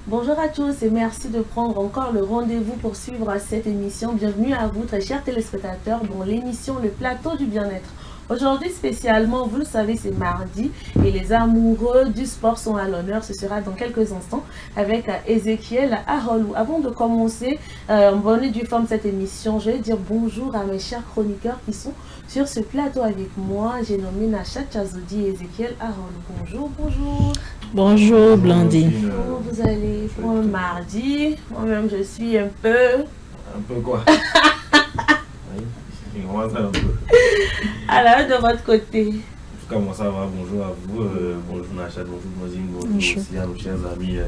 Bonjour à tous et merci de prendre encore le rendez-vous pour suivre cette émission. Bienvenue à vous, très chers téléspectateurs, dans l'émission Le Plateau du Bien-être. Aujourd'hui, spécialement, vous le savez, c'est mardi et les amoureux du sport sont à l'honneur. Ce sera dans quelques instants avec Ezekiel Arolou. Avant de commencer en bonne et due forme cette émission, je vais dire bonjour à mes chers chroniqueurs qui sont sur ce plateau avec moi. J'ai nommé Nacha Chazoudi et Ezekiel Arolou. Bonjour, bonjour. Bonjour Blandine. Comment vous allez pour un mardi? Moi-même, je suis un peu... Un peu quoi? Oui, comment ça un peu? Alors, de votre côté? Comment ça va? Bonjour à vous. Bonjour Nacha, bonjour Mosine, bonjour aussi à nos chers amis.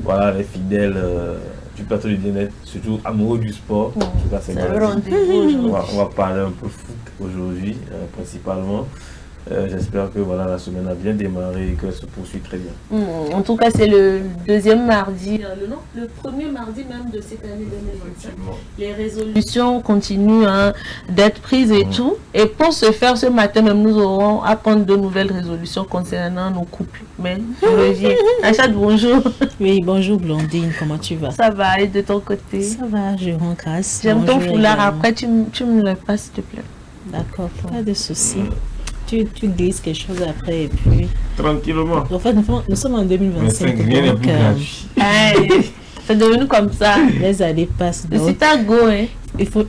Voilà, les fidèles du plateau du bien-être, surtout amoureux du sport. En tout cas, c'est mardi. On va parler un peu foot aujourd'hui, principalement. J'espère que voilà, la semaine a bien démarré et que se poursuit très bien. En tout cas, c'est le deuxième mardi, le premier mardi même de cette année 2025. Les résolutions continuent d'être prises et tout. Et pour ce faire, ce matin même, nous aurons à prendre de nouvelles résolutions concernant nos couples. Mais je reviens. Achat, bonjour. Oui, bonjour Blandine, comment tu vas? Ça va, et de ton côté? Ça va, je rends grâce. J'aime ton foulard, après tu me le passes s'il te plaît. D'accord, pas de soucis. Tu glisses quelque chose après et puis... Tranquillement. En fait, nous sommes en 2025. Rien n'est plus gratuit. C'est devenu comme ça. Les années passent. C'est à go, hein.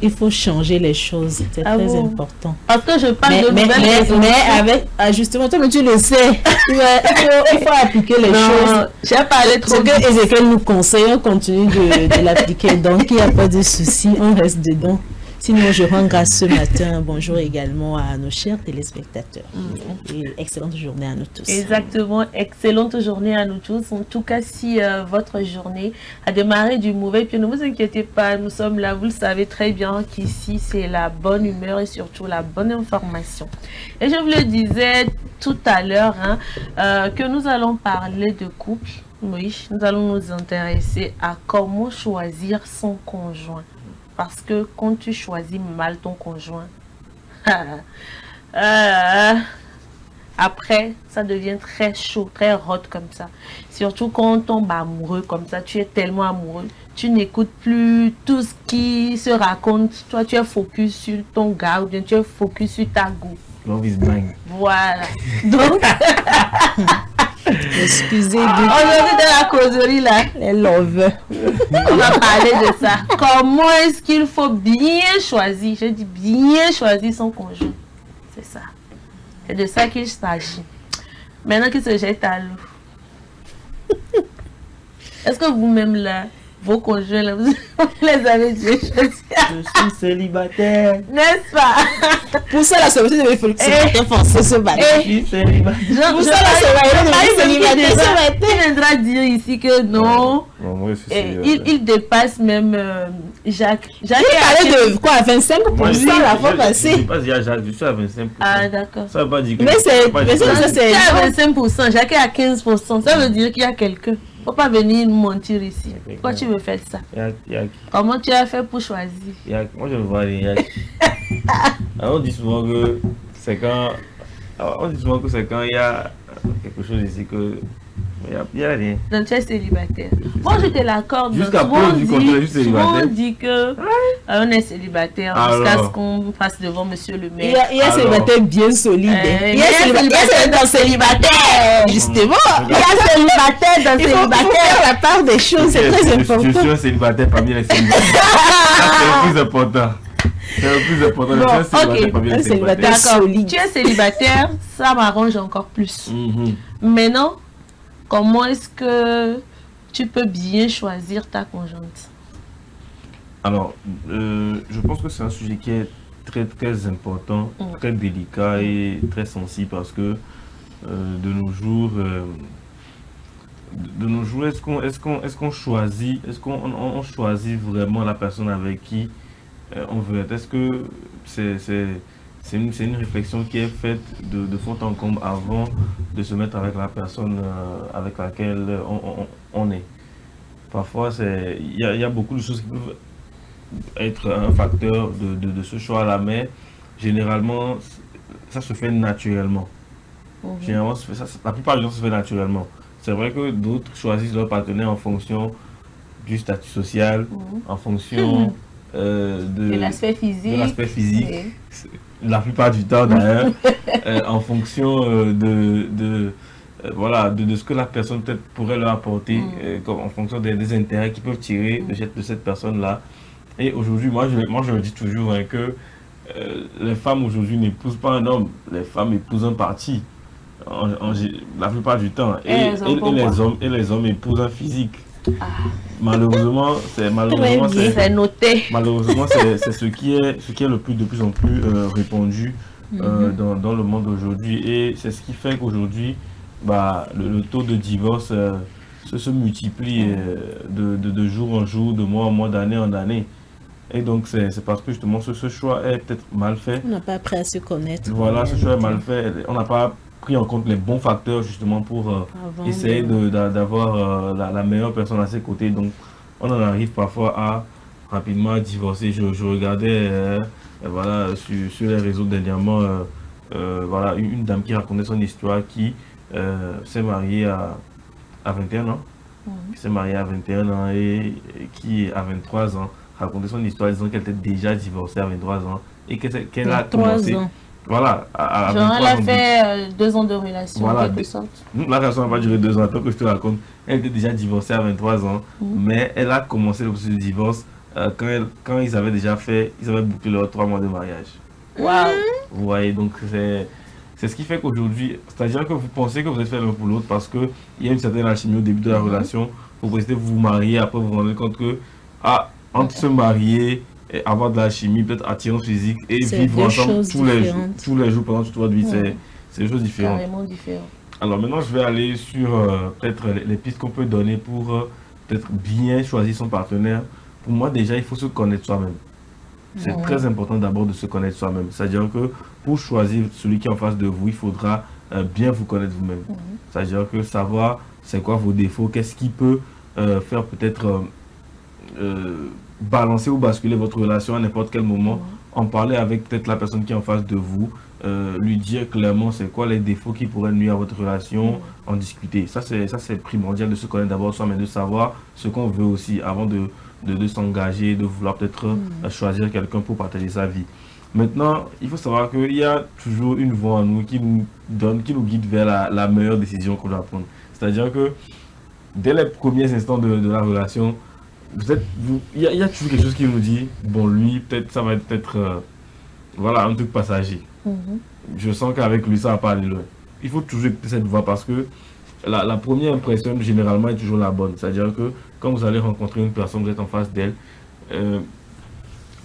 Il faut changer les choses. C'est très important. Parce que je parle de nouvelles résolutions. Mais avec... justement, toi, tu le sais. Il faut appliquer les choses. J'ai parlé trop. Ce que Ezekiel nous conseille, on continue de l'appliquer. Donc, il n'y a pas de souci. On reste dedans. Sinon, je rends grâce ce matin. Bonjour également à nos chers téléspectateurs. Et excellente journée à nous tous. Exactement, excellente journée à nous tous. En tout cas, si votre journée a démarré du mauvais pied, ne vous inquiétez pas, nous sommes là. Vous le savez très bien qu'ici, c'est la bonne humeur et surtout la bonne information. Et je vous le disais tout à l'heure que nous allons parler de couple. Oui, nous allons nous intéresser à comment choisir son conjoint. Parce que quand tu choisis mal ton conjoint, après, ça devient très chaud, très hot comme ça. Surtout quand on tombe amoureux comme ça, tu es tellement amoureux. Tu n'écoutes plus tout ce qui se raconte. Toi, tu es focus sur ton gars ou bien tu es focus sur ta go. Love is blind. Voilà. Donc... Excusez-moi. Aujourd'hui dans la causerie là, les lovers. On va parler de ça. Comment est-ce qu'il faut bien choisir, je dis bien choisir son conjoint. C'est ça. C'est de ça qu'il s'agit. Maintenant qu'il se jette à l'eau. Est-ce que vous-même là, vos conjoints là, vous les avez déjà choisis? Je suis célibataire. N'est-ce pas? Pour ça, la solution de l'effet forcé ce matin. Je suis célibataire. Pour ça, il viendra dire ici que non. Moi, il dépasse même Jacques. Jacques est allé de quoi, à 25% la fois passée? Je ne sais pas si Jacques, je suis à 25%. Ah, d'accord. Ça veut pas dire que... Mais c'est... c'est à 25%, Jacques est à 15%. Ça veut dire qu'il y a quelqu'un. Faut pas venir nous mentir ici. Pourquoi tu veux faire ça? Comment tu as fait pour choisir? Moi, je ne vois rien. On dit souvent que c'est quand... On dit souvent que c'est quand il y a quelque chose ici que... Il n'y a rien. Donc tu es célibataire. Bon, je te l'accorde. Jusqu'à preuve du contraire, je suis célibataire. On dit que on est célibataire jusqu'à ce qu'on passe devant monsieur le maire. Il y a célibataire bien solide. Il y a célibataire dans célibataire. Justement. Il y a célibataire dans célibataire. Il faut faire la part des choses, c'est très important. Je suis un célibataire parmi les célibataires. C'est le plus important. C'est le plus important. Bon, ok. D'accord. Tu es célibataire, ça m'arrange encore plus. Maintenant, comment est-ce que tu peux bien choisir ta conjointe? Alors, je pense que c'est un sujet qui est très très important, très délicat et très sensible parce que de nos jours, est-ce qu'on choisit, on choisit vraiment la personne avec qui on veut être? Est-ce que c'est une réflexion qui est faite de fond en comble avant de se mettre avec la personne avec laquelle on est? Parfois, il y a beaucoup de choses qui peuvent être un facteur de ce choix-là, mais généralement, ça se fait naturellement. Généralement, la plupart des gens se fait naturellement. c'est vrai que d'autres choisissent leur partenaire en fonction du statut social, en fonction de l'aspect physique. Oui. La plupart du temps d'ailleurs, en fonction voilà, de ce que la personne peut-être pourrait leur apporter, comme en fonction des intérêts qu'ils peuvent tirer de cette personne-là. Et aujourd'hui, moi je le dis toujours hein, que les femmes aujourd'hui n'épousent pas un homme, les femmes épousent un parti, la plupart du temps. Et les hommes épousent un physique. Ah. Malheureusement, c'est noté. Malheureusement, c'est ce qui est de plus en plus répandu dans le monde aujourd'hui. Et c'est ce qui fait qu'aujourd'hui, le taux de divorce se multiplie de jour en jour, de mois en mois, d'année en année. Et donc, c'est parce que justement, ce choix est peut-être mal fait. On n'a pas appris à se connaître. Voilà, ce choix est mal fait. On n'a pas pris en compte les bons facteurs justement pour essayer d'avoir la meilleure personne à ses côtés. Donc, on en arrive parfois à rapidement divorcer. Je regardais voilà, sur les réseaux dernièrement voilà, une dame qui racontait son histoire qui s'est mariée à 21 ans. Qui s'est mariée à 21 ans et qui, à 23 ans, racontait son histoire disant qu'elle était déjà divorcée à 23 ans et qu'elle a commencé... Voilà, genre elle a fait 2 ans de relation, voilà, en quelque sorte. La relation n'a pas duré 2 ans, tant que je te raconte. Elle était déjà divorcée à 23 ans, mais elle a commencé le processus de divorce quand ils avaient bouclé leurs 3 mois de mariage. Waouh! Vous voyez, donc c'est ce qui fait qu'aujourd'hui, c'est-à-dire que vous pensez que vous êtes fait l'un pour l'autre parce qu'il y a une certaine alchimie au début de la relation, vous précisez vous marier, après vous vous rendez compte que, entre se marier, et avoir de la chimie, peut-être attirance physique et vivre ensemble tous les jours pendant toute votre vie, c'est des choses différentes. Carrément différentes. Alors maintenant, je vais aller sur peut-être les pistes qu'on peut donner pour peut-être bien choisir son partenaire. Pour moi, déjà, il faut se connaître soi-même. C'est très important d'abord de se connaître soi-même. C'est-à-dire que pour choisir celui qui est en face de vous, il faudra bien vous connaître vous-même. C'est-à-dire que savoir c'est quoi vos défauts, qu'est-ce qui peut faire peut-être... balancer ou basculer votre relation à n'importe quel moment, en parler avec peut-être la personne qui est en face de vous, lui dire clairement c'est quoi les défauts qui pourraient nuire à votre relation, en discuter. Ça c'est primordial de se connaître d'abord soi, mais de savoir ce qu'on veut aussi avant de s'engager, de vouloir peut-être choisir quelqu'un pour partager sa vie. Maintenant, il faut savoir qu'il y a toujours une voix en nous qui nous guide vers la meilleure décision qu'on doit prendre. C'est-à-dire que dès les premiers instants de la relation, il y a toujours quelque chose qui nous dit, bon lui, peut-être ça va être peut-être, voilà, un truc passager. Je sens qu'avec lui, ça va pas aller loin. Il faut toujours écouter cette voix parce que la première impression, généralement, est toujours la bonne. C'est-à-dire que quand vous allez rencontrer une personne, vous êtes en face d'elle,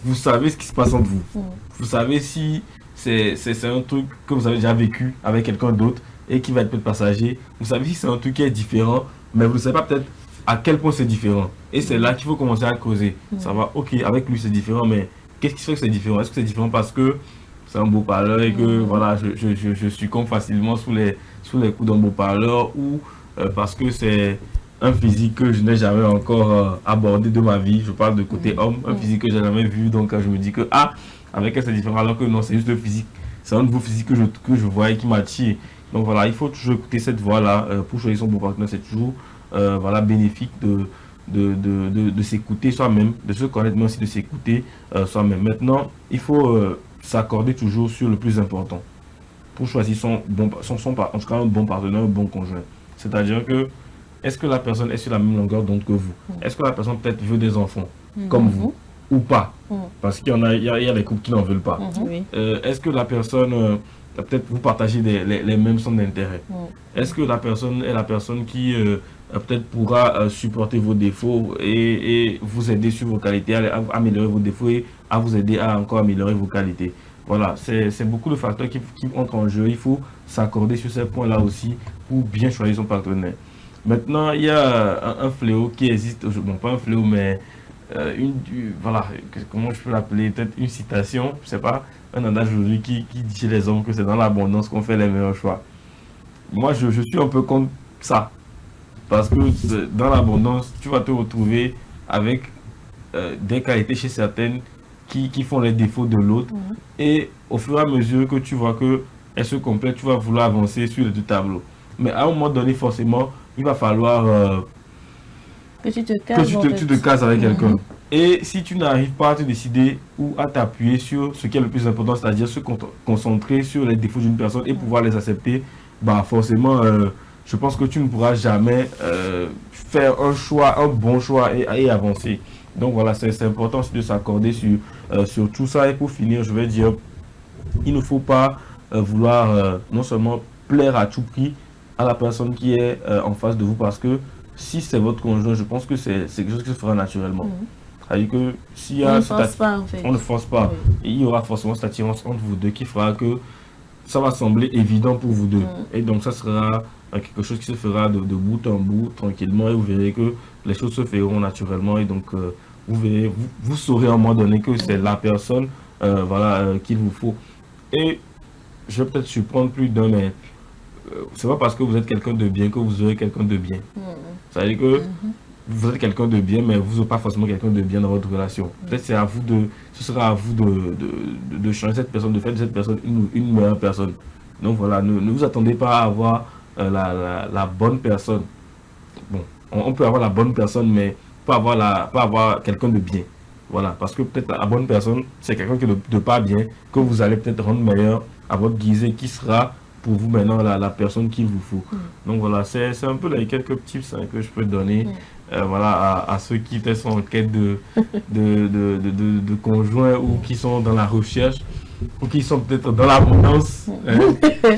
vous savez ce qui se passe entre vous. Vous savez si c'est un truc que vous avez déjà vécu avec quelqu'un d'autre et qui va être peut-être passager. Vous savez si c'est un truc qui est différent, mais vous ne savez pas peut-être à quel point c'est différent. Et c'est là qu'il faut commencer à creuser. Ça va, ok, avec lui c'est différent, mais qu'est-ce qui fait que c'est différent? Est-ce que c'est différent parce que c'est un beau parleur et que voilà, je succombe facilement sous les coups d'un beau parleur, ou parce que c'est un physique que je n'ai jamais encore abordé de ma vie. Je parle de côté homme, un physique que je n'ai jamais vu, donc je me dis que avec elle c'est différent, alors que non, c'est juste le physique. C'est un nouveau physique que je vois et qui m'attire. Donc voilà, il faut toujours écouter cette voix-là pour choisir son beau partenaire. C'est toujours voilà, bénéfique de s'écouter soi-même, de se connaître, mais aussi de s'écouter soi-même. Maintenant, il faut s'accorder toujours sur le plus important pour choisir en tout cas un bon partenaire, un bon conjoint. C'est-à-dire que, est-ce que la personne est sur la même longueur d'onde que vous? Est-ce que la personne peut-être veut des enfants comme vous ou pas? Parce qu'il y a des couples qui n'en veulent pas. Est-ce que la personne... peut-être vous partagez les mêmes centres d'intérêt. Est-ce que la personne est la personne qui peut-être pourra supporter vos défauts et vous aider sur vos qualités, à améliorer vos défauts et à vous aider à encore améliorer vos qualités? Voilà, c'est beaucoup de facteurs qui entrent en jeu. Il faut s'accorder sur ces points-là aussi pour bien choisir son partenaire. Maintenant, il y a un fléau qui existe, bon pas un fléau, mais voilà, comment je peux l'appeler, peut-être une citation, je sais pas, un adage aujourd'hui qui dit chez les hommes que c'est dans l'abondance qu'on fait les meilleurs choix. Moi, je suis un peu contre ça. Parce que dans l'abondance, tu vas te retrouver avec des qualités chez certaines qui font les défauts de l'autre. Et au fur et à mesure que tu vois qu'elles se complètent, tu vas vouloir avancer sur les deux tableaux. Mais à un moment donné, forcément, il va falloir que tu te cases, tu te cases avec quelqu'un. Et si tu n'arrives pas à te décider ou à t'appuyer sur ce qui est le plus important, c'est-à-dire se concentrer sur les défauts d'une personne et pouvoir les accepter, bah forcément, je pense que tu ne pourras jamais faire un bon choix et avancer. Donc voilà, c'est important de s'accorder sur tout ça. Et pour finir, je vais dire, il ne faut pas vouloir non seulement plaire à tout prix à la personne qui est en face de vous, parce que si c'est votre conjoint, je pense que c'est quelque chose qui se fera naturellement. C'est-à-dire que s'il y a on ne force pas. Oui. Et il y aura forcément cette attirance entre vous deux qui fera que ça va sembler évident pour vous deux. Et donc ça sera quelque chose qui se fera de bout en bout, tranquillement, et vous verrez que les choses se feront naturellement. Et donc vous saurez à un moment donné que c'est la personne qu'il vous faut. Et je vais peut-être surprendre plus d'un, mais c'est pas parce que vous êtes quelqu'un de bien que vous aurez quelqu'un de bien. C'est-à-dire que vous êtes quelqu'un de bien, mais vous n'êtes pas forcément quelqu'un de bien dans votre relation. Peut-être ce sera à vous de changer cette personne, de faire de cette personne une meilleure personne. Donc voilà, ne vous attendez pas à avoir la bonne personne. Bon, on peut avoir la bonne personne, mais pas avoir quelqu'un de bien. Voilà, parce que peut-être la bonne personne, c'est quelqu'un qui est de pas bien, que vous allez peut-être rendre meilleur à votre guise, et qui sera pour vous maintenant la personne qu'il vous faut. Donc voilà, c'est un peu les quelques tips que je peux donner à ceux qui sont en quête de conjoints, ou qui sont dans la recherche, ou qui sont peut-être dans l'abondance.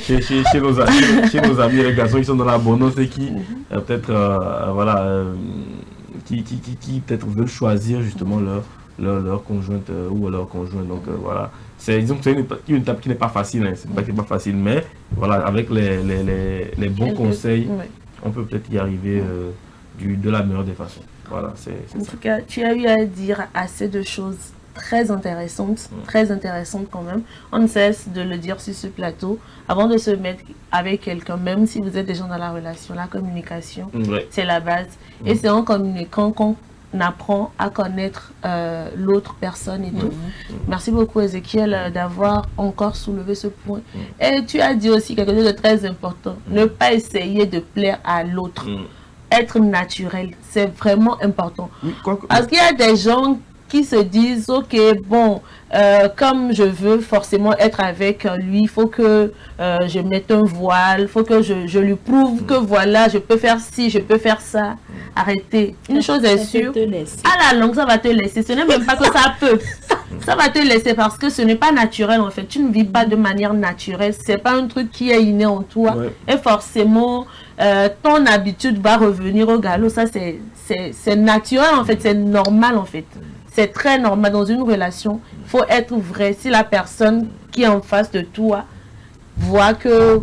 Chez nos amis les garçons qui sont dans l'abondance et qui peut-être qui peut-être veulent choisir justement leur conjointe ou leur conjoint. Donc voilà, disons que c'est une étape qui n'est pas facile, c'est une étape qui n'est pas facile, mais voilà, avec les bons conseils, on peut peut-être y arriver de la meilleure des façons. Voilà, c'est en ça. tout cas, tu as eu à dire assez de choses très intéressantes quand même. On ne cesse de le dire sur ce plateau. Avant de se mettre avec quelqu'un, même si vous êtes déjà dans la relation, la communication, c'est la base. Et c'est en communiquant qu'on apprend à connaître l'autre personne et tout. Merci beaucoup, Ezekiel, d'avoir encore soulevé ce point. Et tu as dit aussi quelque chose de très important. Ne pas essayer de plaire à l'autre. Être naturel, c'est vraiment important. Parce qu'il y a des gens qui se disent, ok, bon, comme je veux forcément être avec lui, il faut que je mette un voile, il faut que je lui prouve que voilà, je peux faire ci, je peux faire ça. Arrêtez. Une chose est sûre, à la longue, ça va te laisser. Ce n'est même pas que ça peut. Ça va te laisser parce que ce n'est pas naturel en fait. Tu ne vis pas de manière naturelle. C'est pas un truc qui est inné en toi. Et forcément, ton habitude va revenir au galop. Ça, c'est naturel en fait. C'est normal en fait. C'est très normal dans une relation. Il faut être vrai. Si la personne qui est en face de toi voit que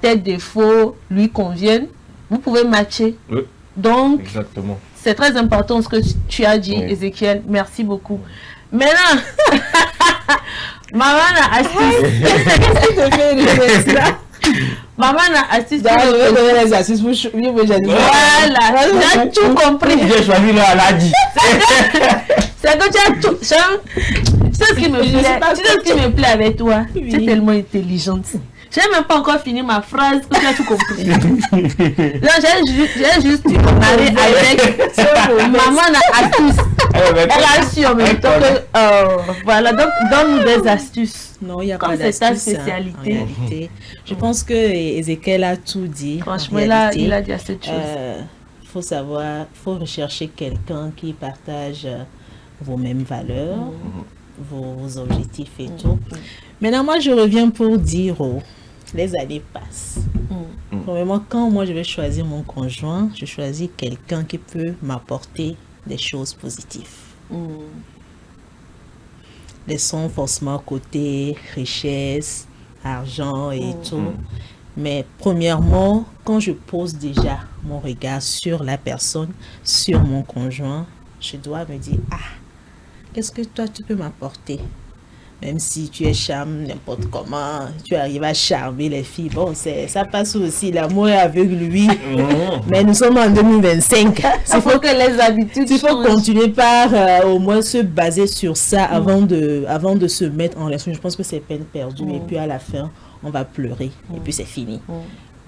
tes défauts lui conviennent, vous pouvez matcher. Donc, c'est très important ce que tu as dit, Ezekiel. Merci beaucoup. Maintenant, maman a astuce. Maman a astuce. Les astuces pour voilà, tu as tout compris. J'ai choisi la dit. C'est que tu as tout. Tu sais ce qui me plaît avec toi. Tu es tellement intelligente. Je n'ai même pas encore fini ma phrase que tu as tout compris. J'ai juste démarré avec maman a astuce. Elle a su en même temps que voilà, donc donne-nous des astuces. Non, il n'y a pas d'astuce. C'est ta spécialité. En réalité. Je pense que Ezekiel a tout dit. Franchement, il a dit assez de choses. Faut rechercher quelqu'un qui partage vos mêmes valeurs, vos objectifs et tout. Maintenant, moi, je reviens pour dire, les années passent. Premièrement, quand moi, je vais choisir mon conjoint, je choisis quelqu'un qui peut m'apporter des choses positives. Laissons forcément côté richesse, argent et tout. Mais premièrement, quand je pose déjà mon regard sur la personne, sur mon conjoint, je dois me dire, qu'est-ce que toi tu peux m'apporter? Même si tu es charme n'importe comment, tu arrives à charmer les filles. Bon, ça passe aussi, l'amour est aveugle, lui. Mais nous sommes en 2025. Il faut que les habitudes il faut continuer par au moins se baser sur ça avant de se mettre en relation. Je pense que c'est peine perdue. Et puis à la fin, on va pleurer. Et puis c'est fini.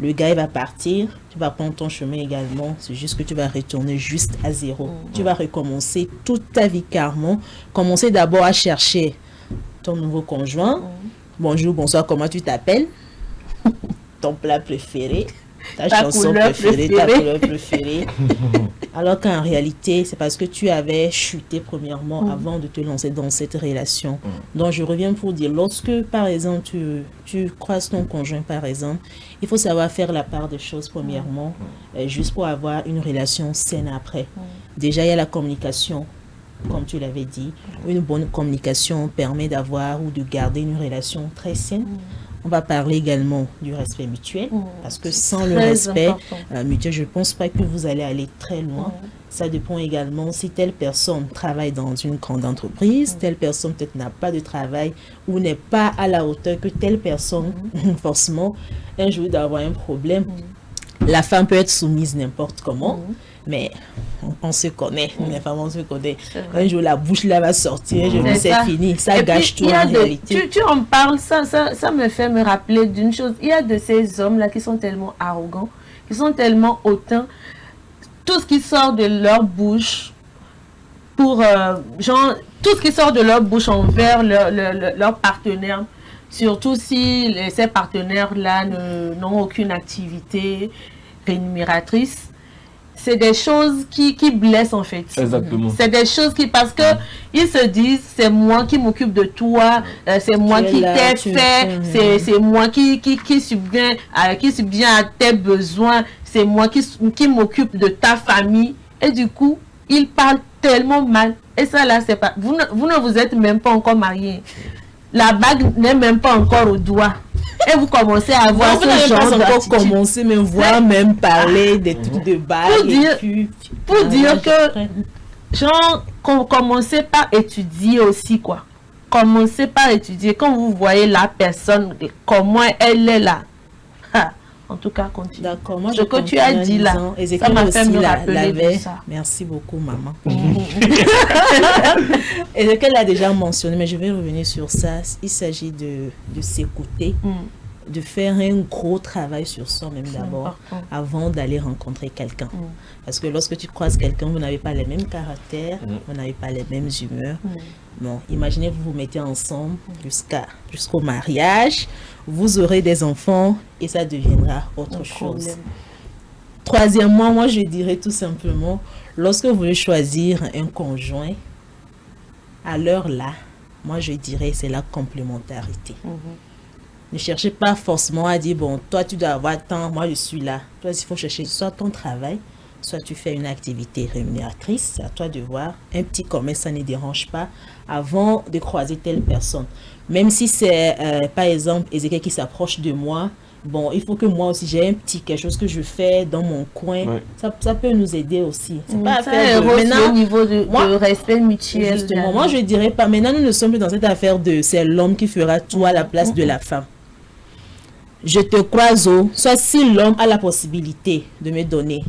Le gars, il va partir, tu vas prendre ton chemin également. C'est juste que tu vas retourner juste à zéro. Tu vas recommencer toute ta vie carrément. Commencer d'abord à chercher ton nouveau conjoint. Bonjour, bonsoir, comment tu t'appelles? Ton plat préféré, ta chanson préférée, ta couleur préférée. Alors qu'en réalité, c'est parce que tu avais chuté premièrement avant de te lancer dans cette relation. Donc, je reviens pour dire, lorsque, par exemple, tu croises ton conjoint, par exemple, il faut savoir faire la part des choses premièrement, juste pour avoir une relation saine après. Déjà, il y a la communication. Comme tu l'avais dit, une bonne communication permet d'avoir ou de garder une relation très saine. On va parler également du respect mutuel, parce que sans le respect mutuel, je ne pense pas que vous allez aller très loin. Ça dépend également si telle personne travaille dans une grande entreprise, telle personne peut-être n'a pas de travail ou n'est pas à la hauteur que telle personne, forcément, un jour d'avoir un problème. La femme peut être soumise n'importe comment, mais on se connaît, les femmes on se connaît. Un jour la bouche là va sortir, c'est fini, ça gâche tout en réalité. Tu en parles, ça me fait me rappeler d'une chose. Il y a de ces hommes là qui sont tellement arrogants, qui sont tellement hautains, tout ce qui sort de leur bouche pour tout ce qui sort de leur bouche envers leur partenaire, surtout si ces partenaires là n'ont aucune activité rémunératrice. C'est des choses qui blessent en fait. Exactement. C'est des choses parce que ils se disent c'est moi qui m'occupe de toi, c'est moi qui t'ai fait, c'est moi qui subvient à tes besoins, c'est moi qui m'occupe de ta famille. Et du coup, ils parlent tellement mal. Et ça là, c'est pas. Vous ne vous êtes même pas encore mariés. La bague n'est même pas encore au doigt. Et vous commencez à avoir ce genre d'attitude. Encore commencer, mais voir même parler des trucs de bague. Pour dire que, genre, commencez par étudier aussi, quoi. Commencez par étudier. Quand vous voyez la personne, comment elle est là. En tout cas, continue. D'accord, moi ce que tu as dit là, ça m'a fait me rappeler de ça. Merci beaucoup, maman. Ezekiel l'a déjà mentionné, mais je vais revenir sur ça. Il s'agit de s'écouter, de faire un gros travail sur soi-même d'abord, avant d'aller rencontrer quelqu'un. Parce que lorsque tu croises quelqu'un, vous n'avez pas les mêmes caractères, vous n'avez pas les mêmes humeurs. Bon, imaginez vous vous mettez ensemble jusqu'au mariage, vous aurez des enfants et ça deviendra autre chose. Troisièmement, moi je dirais tout simplement, lorsque vous voulez choisir un conjoint, à l'heure là, moi je dirais c'est la complémentarité. Ne cherchez pas forcément à dire, bon, toi tu dois avoir tant, moi je suis là. Toi il faut chercher soit ton travail, soit tu fais une activité rémunératrice, c'est à toi de voir. Un petit commerce, ça ne dérange pas avant de croiser telle personne. Même si c'est, par exemple, Ezekiel qui s'approche de moi, bon, il faut que moi aussi, j'ai un petit quelque chose que je fais dans mon coin. Ça peut nous aider aussi. C'est pas affaire de... Maintenant, au niveau de respect mutuel. Justement, moi, je dirais pas. Maintenant, nous ne sommes plus dans cette affaire de c'est l'homme qui fera tout à la place de la femme. Je te croise soit si l'homme a la possibilité de me donner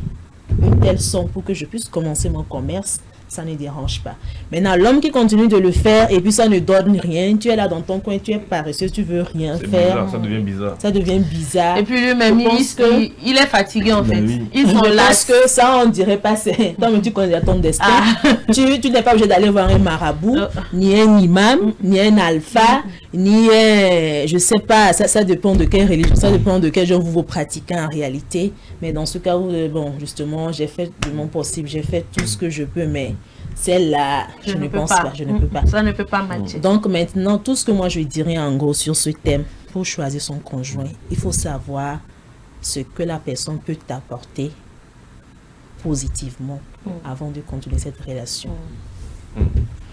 une telle somme pour que je puisse commencer mon commerce, ça ne dérange pas. Maintenant, l'homme qui continue de le faire et puis ça ne donne rien, tu es là dans ton coin, tu es paresseux, tu veux rien faire. Bizarre, ça devient bizarre. Ça devient bizarre. Et puis lui-même, il est fatigué en fait. Oui. Ils sont là. Parce que ça, on dirait pas, c'est... Toi, tu connais ton destin. Tu n'es pas obligé d'aller voir un marabout, ni un imam, ni un alpha, ni un... Je sais pas, ça dépend de quelle religion, ça dépend de quel genre vous pratiquez en réalité. Mais dans ce cas où, bon, justement, j'ai fait de mon possible, j'ai fait tout ce que je peux, mais celle-là, je ne pense pas, je ne peux pas. Ça ne peut pas matcher. Donc maintenant, tout ce que moi je dirais en gros sur ce thème, pour choisir son conjoint, il faut savoir ce que la personne peut t'apporter positivement avant de continuer cette relation.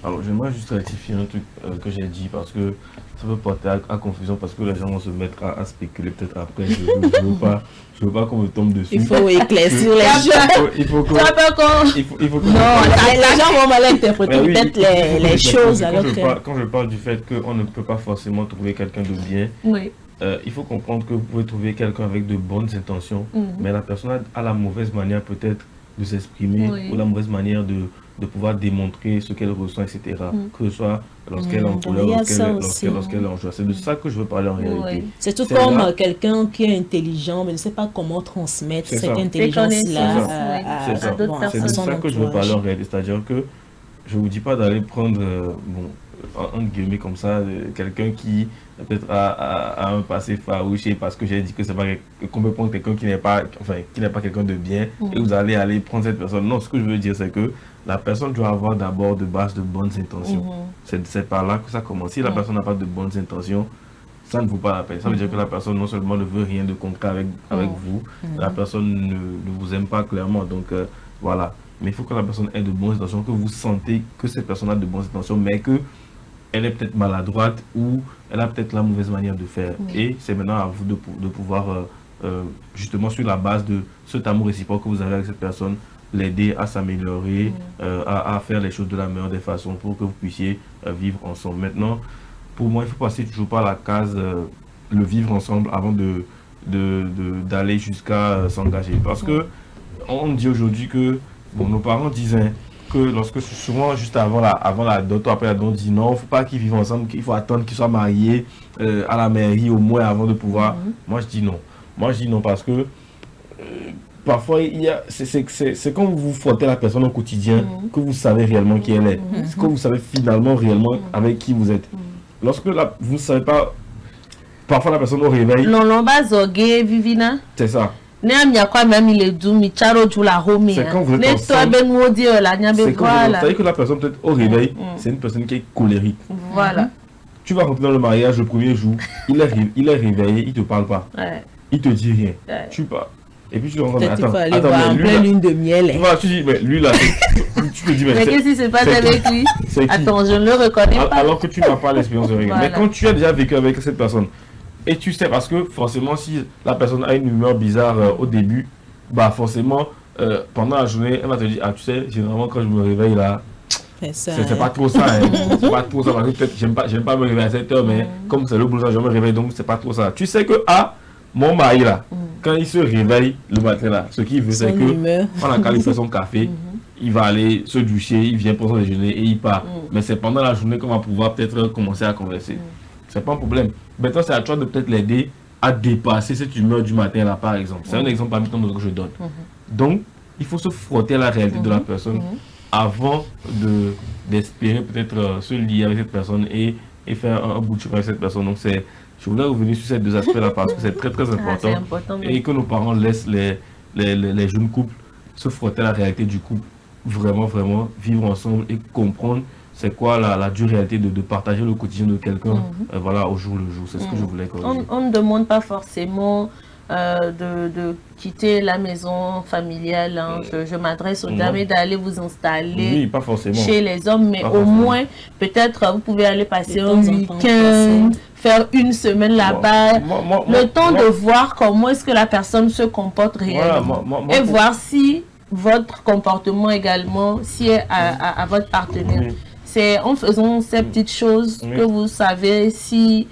Alors j'aimerais juste rectifier un truc que j'ai dit parce que ça peut porter à confusion parce que les gens vont se mettre à spéculer peut-être après. Je veux pas qu'on me tombe dessus. Il faut éclaircir les gens. Il faut que... Non, les gens vont mal interpréter peut-être les choses. Quand je parle du fait qu'on ne peut pas forcément trouver quelqu'un de bien, il faut comprendre que vous pouvez trouver quelqu'un avec de bonnes intentions, mais la personne a la mauvaise manière peut-être de s'exprimer ou la mauvaise manière de de pouvoir démontrer ce qu'elle ressent, etc. Que ce soit lorsqu'elle est en couleur, il y a ça aussi, lorsqu'elle est en joie. C'est de ça que je veux parler en réalité. C'est tout comme quelqu'un qui est intelligent, mais ne sait pas comment transmettre cette intelligence-là à d'autres personnes. C'est de ça que je veux parler en réalité. C'est-à-dire que je ne vous dis pas d'aller prendre, entre guillemets comme ça, quelqu'un qui peut-être a un passé farouche, parce que j'ai dit que c'est pas qu'on peut prendre quelqu'un qui n'est pas quelqu'un de bien et vous allez aller prendre cette personne. Non, ce que je veux dire, c'est que la personne doit avoir d'abord de base de bonnes intentions. C'est par là que ça commence. Si la personne n'a pas de bonnes intentions, ça ne vaut pas la peine. Ça veut dire que la personne non seulement ne veut rien de concret avec vous, la personne ne vous aime pas clairement. Donc voilà. Mais il faut que la personne ait de bonnes intentions, que vous sentez que cette personne a de bonnes intentions, mais qu'elle est peut-être maladroite ou elle a peut-être la mauvaise manière de faire. Et c'est maintenant à vous de pouvoir, justement sur la base de cet amour réciproque que vous avez avec cette personne, l'aider à s'améliorer, à faire les choses de la meilleure des façons pour que vous puissiez vivre ensemble. Maintenant, pour moi, il faut passer toujours par la case le vivre ensemble avant d'aller jusqu'à s'engager. Parce que on dit aujourd'hui que nos parents disaient que lorsque souvent juste avant la dot ou après la dot, on dit non, il ne faut pas qu'ils vivent ensemble, qu'il faut attendre qu'ils soient mariés à la mairie au moins avant de pouvoir. Moi je dis non. Moi je dis non parce que parfois c'est quand vous frottez la personne au quotidien que vous savez réellement qui elle est. C'est que vous savez finalement réellement avec qui vous êtes. Lorsque vous ne savez pas, parfois la personne au réveil. Non, Vivina. C'est ça. C'est quand vous êtes ensemble. C'est-à-dire que la personne peut-être au réveil, c'est une personne qui est colérique. Voilà. Tu vas rentrer dans le mariage le premier jour, il est réveillé, il te parle pas. Il te dit rien. Tu pars. Et puis tu rentres. Attends, en pleine lune de miel. Tu dis, mais lui là, tu te dis, mais qu'est-ce qui se passe avec lui? Attends, je ne le reconnais pas. Alors que tu n'as pas l'expérience de rien. Mais quand tu as déjà vécu avec cette personne, et tu sais, parce que forcément, si la personne a une humeur bizarre au début, bah forcément, pendant la journée, elle va te dire, ah tu sais, généralement quand je me réveille là, c'est pas trop ça. C'est pas trop ça, parce que peut-être j'aime pas me réveiller à 7h, mais comme c'est le boulot, je me réveille, donc c'est pas trop ça. Tu sais que, mon mari là, quand il se réveille le matin là, ce qu'il veut, c'est que, on a qu'à lui faire son café, il va aller se doucher, il vient pour son déjeuner et il part. Mais c'est pendant la journée qu'on va pouvoir peut-être commencer à converser. C'est pas un problème. Maintenant, c'est à toi de peut-être l'aider à dépasser cette humeur du matin là, par exemple. C'est un exemple parmi tant d'autres que je donne. Donc, il faut se frotter à la réalité de la personne avant d'espérer peut-être se lier avec cette personne et faire un bout de chemin avec cette personne. Donc, je voulais revenir sur ces deux aspects-là parce que c'est très très important. Et que nos parents laissent les jeunes couples se frotter à la réalité du couple, vraiment vivre ensemble et comprendre c'est quoi la dure réalité de partager le quotidien de quelqu'un voilà, au jour le jour. C'est ce que je voulais corriger. On ne demande pas forcément de quitter la maison familiale. Je m'adresse aux dames d'aller vous installer pas forcément chez les hommes, mais au moins, peut-être vous pouvez aller passer un week-end, faire une semaine là-bas, le temps de voir comment est-ce que la personne se comporte réellement. Et voir si votre comportement également, si est à votre partenaire. C'est en faisant ces petites choses que vous savez si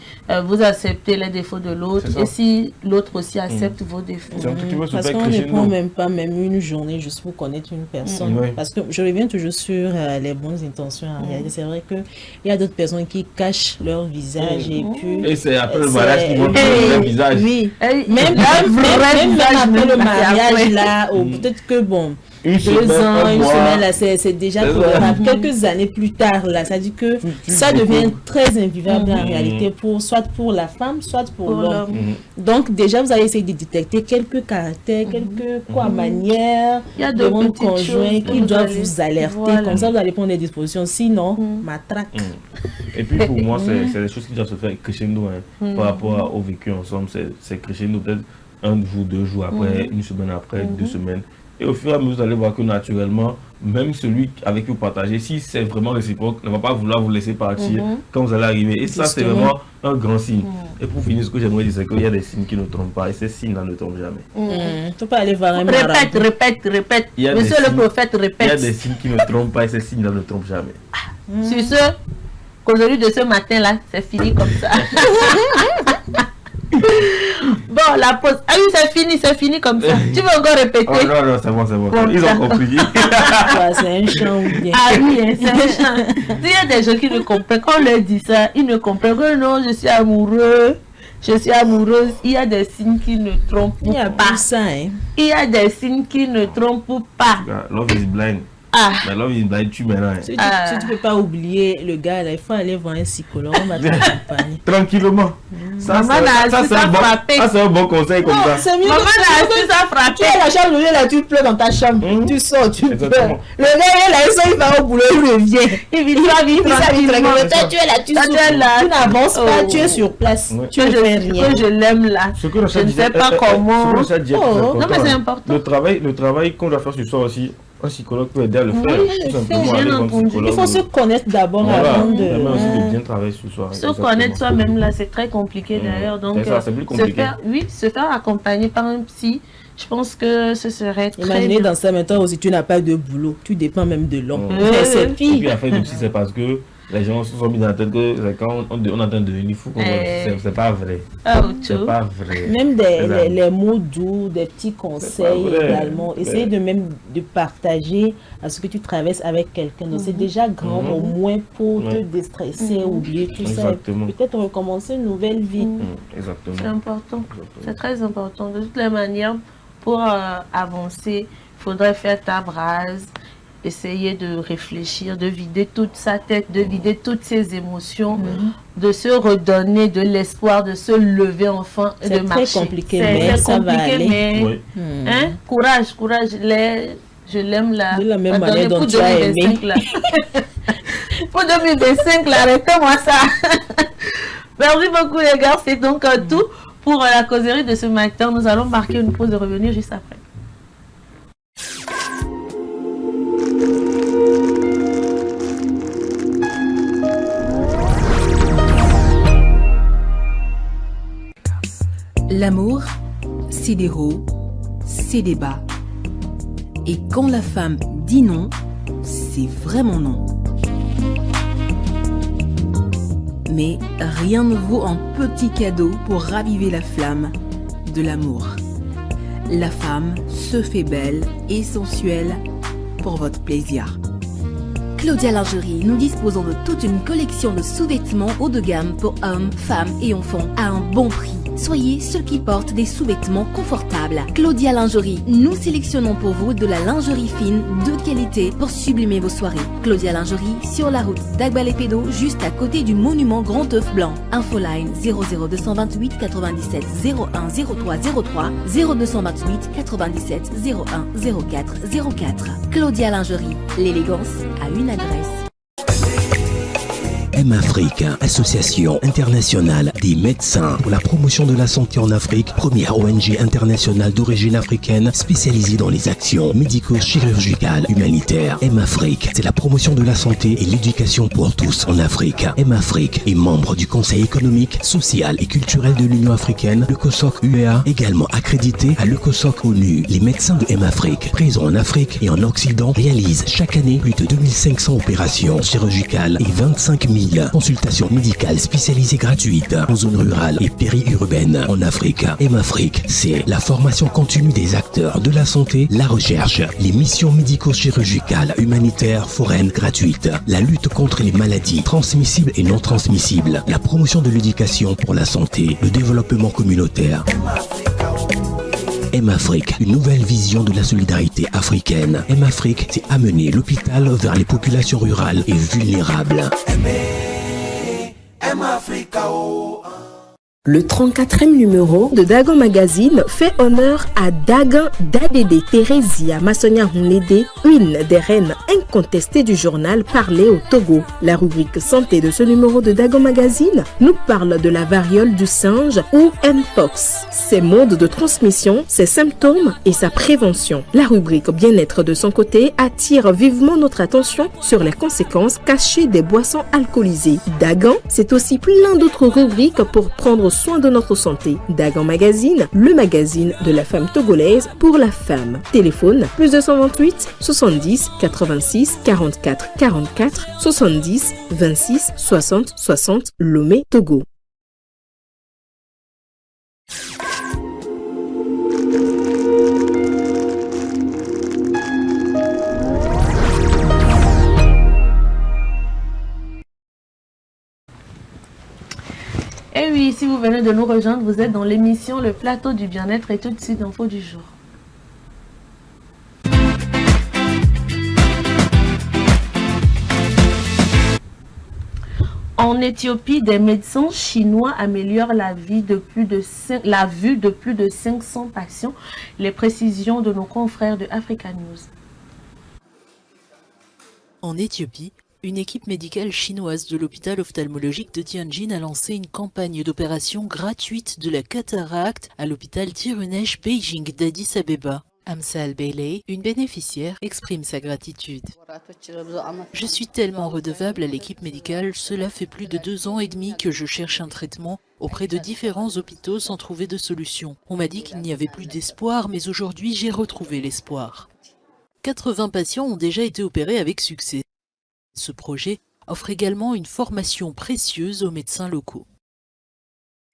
vous acceptez les défauts de l'autre et si l'autre aussi accepte vos défauts. Parce qu'on ne prend même pas une journée juste pour connaître une personne. Parce que je reviens toujours sur les bonnes intentions en réalité. C'est vrai qu'il y a d'autres personnes qui cachent leur visage et puis... Et c'est après le mariage qu'ils montrent leur visage. Oui, même après le mariage là, peut-être que bon... Une semaine là, c'est déjà quelques années plus tard là, ça dit que ça devient très invivable en réalité soit pour la femme, soit pour l'homme. Donc déjà vous allez essayer de détecter quelques caractères, quelques manières de votre conjoint qui doivent vous alerter, comme ça vous allez prendre des dispositions, sinon matraque. Et puis pour moi c'est des choses qui doivent se faire crescendo par rapport au vécu ensemble, c'est crescendo peut-être un jour, 2 jours après, une semaine après, 2 semaines. Et au fur et à mesure, vous allez voir que naturellement, même celui avec qui vous partagez, si c'est vraiment réciproque, ne va pas vouloir vous laisser partir quand vous allez arriver. Et ça, c'est vraiment un grand signe. Et pour finir, ce que j'aimerais dire, c'est qu'il y a des signes qui ne trompent pas. Et ces signes-là ne trompent jamais. Il ne faut pas aller voir un répète. Monsieur le prophète, répète. Il y a des signes qui ne trompent pas et ces signes-là ne trompent jamais. Sur ce, qu'aujourd'hui de ce matin-là, c'est fini comme ça. Bon, la pause. Ah oui, c'est fini comme ça. Tu veux encore répéter? Oh non, non, c'est bon. Bon, Ils ont compris. Ouais, c'est un chant ou bien. Ah oui, hein, c'est un chant. Il y a des gens qui ne comprennent. Quand on leur dit ça, ils ne comprennent que non, je suis amoureux. Je suis amoureuse. Il y a des signes qui ne trompent Il y a pas. plus ça, hein. Il y a des signes qui ne trompent pas. Love is blind. Ah. Mais love is blind, tu maintenant. Si tu peux pas oublier le gars, là, il faut aller voir un psychologue, on va t'accompagner. Tranquillement. Ça, c'est un bon conseil comme ça. C'est mieux. Maman a su ça frapper. Tu es à la chambre, là, tu pleures dans ta chambre. Tu sors, tu pleures. Le gars, il va au boulot, il revient. Il va vivre tranquillement. Toi, tu es là, tu n'avances pas, tu es sur place. Tu ne fais rien. Que je l'aime là. Je ne sais pas comment. Non, mais c'est important. Le travail qu'on doit faire sur soi aussi, un psychologue peut aider à le faire. Tout simplement aller voir un psychologue. Il faut se connaître d'abord avant de... de bien travailler sur soi. Se connaître soi-même là, c'est très compliqué d'ailleurs. Donc, c'est plus compliqué. Se faire accompagner par un psy, je pense que ce serait très Imaginez dans ça maintenant aussi, tu n'as pas de boulot. Tu dépends même de l'homme. C'est pire. Et puis la fin du psy, c'est parce que les gens se sont mis dans la tête que quand on est en train de devenir fou, c'est pas vrai. C'est pas vrai. Même les mots doux, des petits conseils également. Essayer de partager à ce que tu traverses avec quelqu'un. Donc c'est déjà grand au moins pour te déstresser, oublier tout ça. Et peut-être recommencer une nouvelle vie. Exactement. C'est important. C'est très important. De toutes les manières, pour avancer, il faudrait faire table rase. Essayer de réfléchir, de vider toute sa tête, de vider toutes ses émotions, de se redonner de l'espoir, de se lever enfin et de marcher. C'est compliqué, mais ça va aller. Mais, hein? Courage. Je l'aime là. De la même manière dont tu as aimé. Pour 2025, là, arrêtez-moi ça. Merci beaucoup les gars, c'est donc tout pour la causerie de ce matin. Nous allons marquer une pause et revenir juste après. L'amour, c'est des hauts, c'est des bas. Et quand la femme dit non, c'est vraiment non. Mais rien ne vaut un petit cadeau pour raviver la flamme de l'amour. La femme se fait belle et sensuelle pour votre plaisir. Claudia Lingerie, nous disposons de toute une collection de sous-vêtements haut de gamme pour hommes, femmes et enfants à un bon prix. Soyez ceux qui portent des sous-vêtements confortables. Claudia Lingerie, nous sélectionnons pour vous de la lingerie fine de qualité pour sublimer vos soirées. Claudia Lingerie, sur la route d'Agbalépédo, juste à côté du monument Grand Œuf Blanc. Infoline 00228 97 01 03 03 0228 97 01 04 04. Claudia Lingerie, l'élégance à une adresse. M-Afrique, Association internationale des médecins pour la promotion de la santé en Afrique, première ONG internationale d'origine africaine spécialisée dans les actions médico-chirurgicales humanitaires. M-Afrique, c'est la promotion de la santé et l'éducation pour tous en Afrique. M-Afrique est membre du Conseil économique, social et culturel de l'Union africaine, le COSOC UEA, également accrédité à l'ECOSOC ONU. Les médecins de M-Afrique, présents en Afrique et en Occident, réalisent chaque année plus de 2500 opérations chirurgicales et 25 000 consultations médicales spécialisées gratuites en zone rurale et périurbaine en Afrique. M-Afrique, c'est la formation continue des acteurs de la santé, la recherche, les missions médico-chirurgicales, humanitaires, foraines gratuites, la lutte contre les maladies transmissibles et non transmissibles, la promotion de l'éducation pour la santé, le développement communautaire. M-Afrique, une nouvelle vision de la solidarité africaine. M-Afrique, c'est amener l'hôpital vers les populations rurales et vulnérables. Le 34e numéro de Dagon Magazine fait honneur à Dagan Dadede Theresia Massonia Hunlede, une des reines incontestées du journal parlé au Togo. La rubrique santé de ce numéro de Dagon Magazine nous parle de la variole du singe ou Mpox, ses modes de transmission, ses symptômes et sa prévention. La rubrique bien-être de son côté attire vivement notre attention sur les conséquences cachées des boissons alcoolisées. Dagan, c'est aussi plein d'autres rubriques pour prendre soin de notre santé. Dagan Magazine, le magazine de la femme togolaise pour la femme. Téléphone plus 228 70 86 44 44 70 26 60 60 Lomé, Togo. si vous venez de nous rejoindre, vous êtes dans l'émission Le Plateau du Bien-être et tout de suite l'info du jour. En Éthiopie, des médecins chinois améliorent la vue de plus de 500 patients. Les précisions de nos confrères de Africa News. En Éthiopie, une équipe médicale chinoise de l'hôpital ophtalmologique de Tianjin a lancé une campagne d'opération gratuite de la cataracte à l'hôpital Tirunesh Beijing d'Addis Abeba. Amsal Bailey, une bénéficiaire, exprime sa gratitude. Je suis tellement redevable à l'équipe médicale, cela fait plus de 2 ans et demi que je cherche un traitement auprès de différents hôpitaux sans trouver de solution. On m'a dit qu'il n'y avait plus d'espoir, mais aujourd'hui j'ai retrouvé l'espoir. 80 patients ont déjà été opérés avec succès. Ce projet offre également une formation précieuse aux médecins locaux.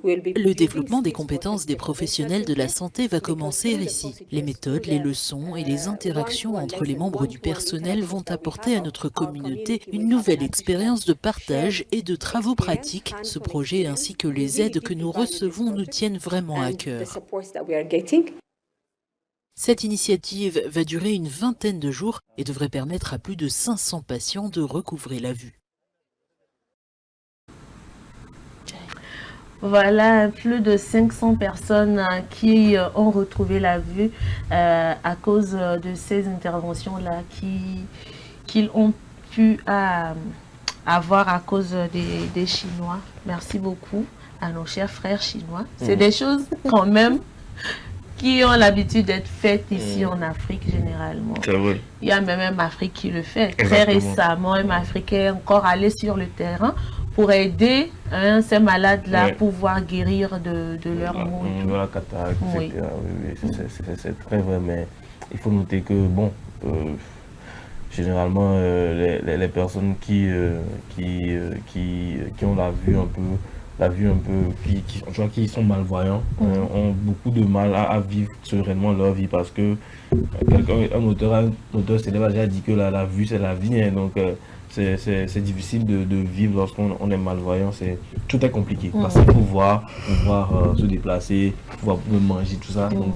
Le développement des compétences des professionnels de la santé va commencer ici. Les méthodes, les leçons et les interactions entre les membres du personnel vont apporter à notre communauté une nouvelle expérience de partage et de travaux pratiques. Ce projet ainsi que les aides que nous recevons nous tiennent vraiment à cœur. Cette initiative va durer une vingtaine de jours et devrait permettre à plus de 500 patients de recouvrer la vue. Voilà, plus de 500 personnes qui ont retrouvé la vue à cause de ces interventions-là qu'ils ont pu avoir à cause des Chinois. Merci beaucoup à nos chers frères chinois. C'est des choses quand même qui ont l'habitude d'être faites ici en Afrique généralement. C'est vrai. Il y a même un Afrique qui le fait. Exactement. Très récemment, un Africain est encore allé sur le terrain pour aider ces malades-là Ouais. pouvoir guérir de leur maux. La cataracte, Oui. etc. Oui, c'est très vrai, mais il faut noter que, bon, généralement, les personnes qui ont la vue un peu, qui sont malvoyants, ont beaucoup de mal à vivre sereinement leur vie parce que un auteur célèbre a déjà dit que la vue c'est la vie, hein, donc c'est difficile de vivre lorsqu'on est malvoyant, tout est compliqué parce qu'il faut pouvoir se déplacer, pouvoir manger, tout ça, donc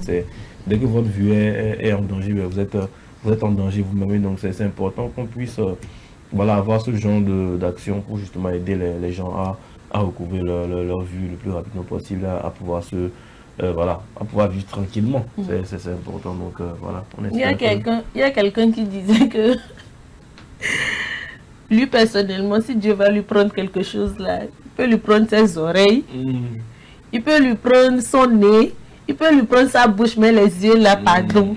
dès que votre vue est en danger, vous êtes en danger vous-même, donc c'est important qu'on puisse avoir ce genre d'action pour justement aider les gens à recouvrir leur vue le plus rapidement possible, à pouvoir à pouvoir vivre tranquillement. C'est important, donc voilà. Il y a quelqu'un qui disait que lui personnellement, si Dieu va lui prendre quelque chose là, il peut lui prendre ses oreilles, il peut lui prendre son nez, il peut lui prendre sa bouche, mais les yeux là, pardon.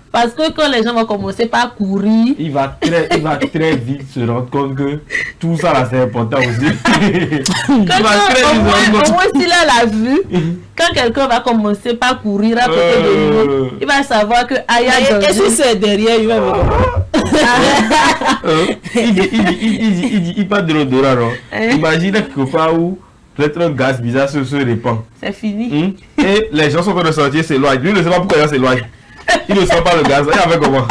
Parce que quand les gens vont commencer par courir, il va très vite se rendre compte que tout ça là c'est important aussi. au moins s'il a la vue, quand quelqu'un va commencer par courir à côté de lui, il va savoir que qu'est-ce que c'est derrière, il va me il parle de l'odorat, non? Imagine quelque part où peut-être un gaz bizarre se répand. C'est fini. Et les gens sont en train de sortir, s'éloignent. Lui ne sait pas pourquoi il s'éloigne. Il ne sent pas le gaz. Il fait comment?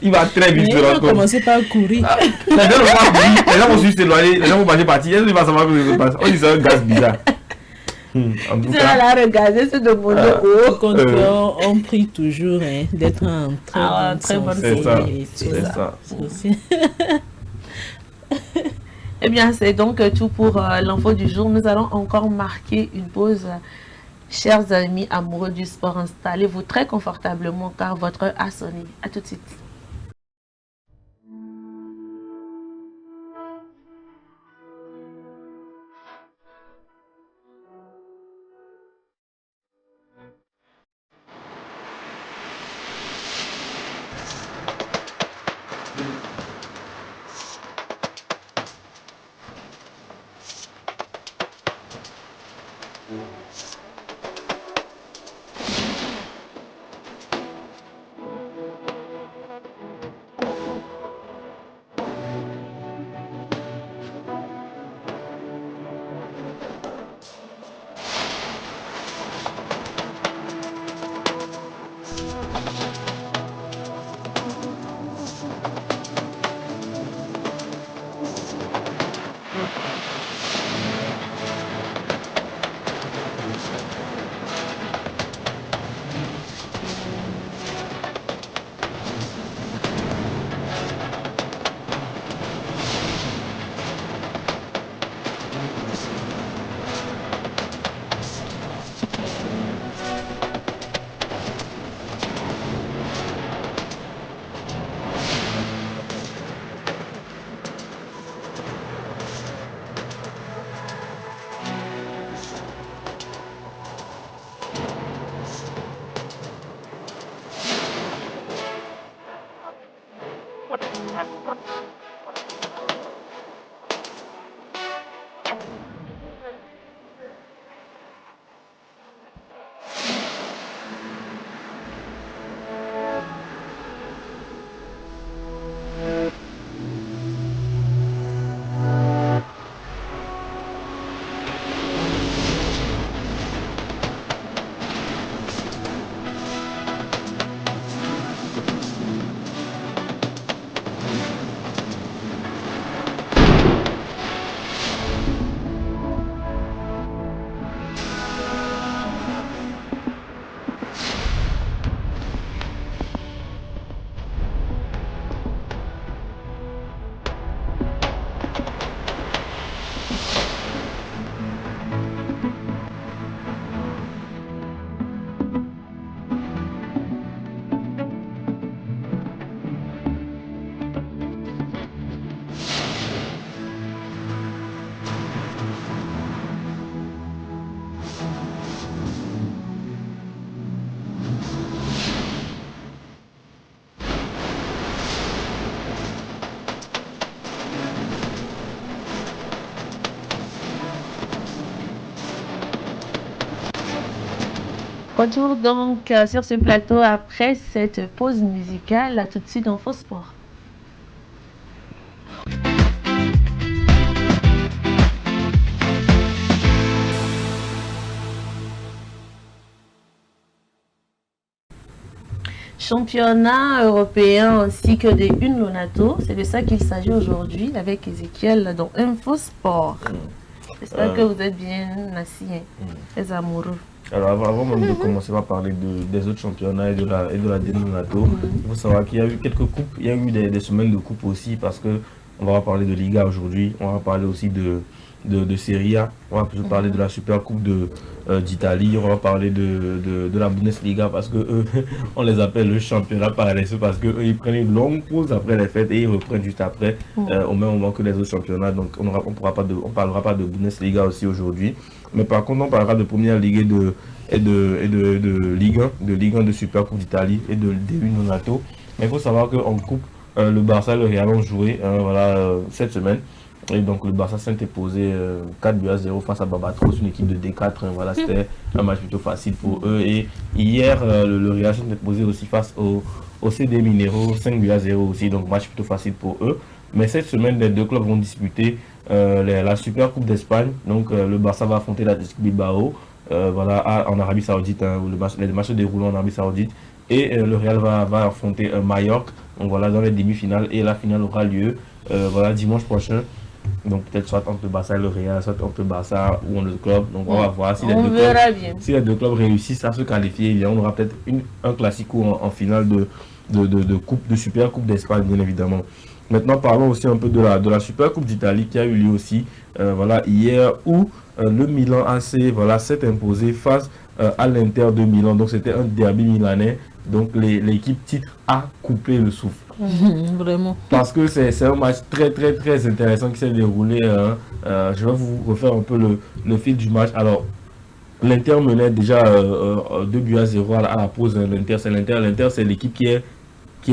Il va très vite se rendre compte. Il va commencer par courir. Les gens vont pas courir, les gens vont juste s'éloigner, les gens vont marcher partir. Est-ce qu'il va savoir ce qui se passe? On dit c'est un gaz bizarre. En tout Tu cas, vas la regarder, se demander on prie toujours d'être en très bonne santé. C'est ça. Eh bien, c'est donc tout pour l'info du jour. Nous allons encore marquer une pause. Chers amis amoureux du sport, installez-vous très confortablement car votre heure a sonné. À tout de suite. Retour donc sur ce plateau après cette pause musicale. Là, tout de suite, Info Sport. Championnat européen ainsi que des une Lonato. C'est de ça qu'il s'agit aujourd'hui avec Ezekiel dans Info Sport. J'espère que vous êtes bien assis, les amoureux. Alors avant même de commencer à parler des autres championnats et de la Lonato, il faut savoir qu'il y a eu quelques coupes, il y a eu des semaines de coupes aussi parce que on va parler de Liga aujourd'hui, on va parler aussi de Serie A, on va plutôt parler de la Super Coupe d'Italie, on va parler de la Bundesliga parce que eux, on les appelle le championnat paresseux parce que eux, ils prennent une longue pause après les fêtes et ils reprennent juste après au même moment que les autres championnats. Donc on parlera pas de Bundesliga aussi aujourd'hui, mais par contre on parlera de Première Ligue et de Ligue 1 de Super Coupe d'Italie et de D1 Lonato. Mais il faut savoir qu'en coupe le Barça et le Real ont joué cette semaine. Et donc le Barça s'est imposé 4-0 face à Babatros, une équipe de D4. Voilà, c'était un match plutôt facile pour eux. Et hier, le Real s'est imposé aussi face au CD Mineiro, 5-0 aussi, donc match plutôt facile pour eux. Mais cette semaine, les deux clubs vont disputer la Super Coupe d'Espagne. Donc le Barça va affronter l'Athletic Bilbao en Arabie Saoudite, les matchs se déroulent en Arabie Saoudite. Et le Real va affronter Mallorca, donc voilà, dans les demi-finales. Et la finale aura lieu dimanche prochain. Donc peut-être soit entre le Barça et le Real, soit entre le Barça ou le club. Donc on va voir si les deux clubs réussissent à se qualifier. On aura peut-être un classico en finale de Super Coupe d'Espagne, bien évidemment. Maintenant parlons aussi un peu de la Super Coupe d'Italie qui a eu lieu aussi hier où le Milan AC s'est imposé face à l'Inter de Milan. Donc c'était un derby milanais. Donc l'équipe titre a coupé le souffle. Vraiment. Parce que c'est un match très très très intéressant qui s'est déroulé. Je vais vous refaire un peu le fil du match. Alors l'Inter menait déjà 2-0 à la pause. L'Inter c'est l'équipe qui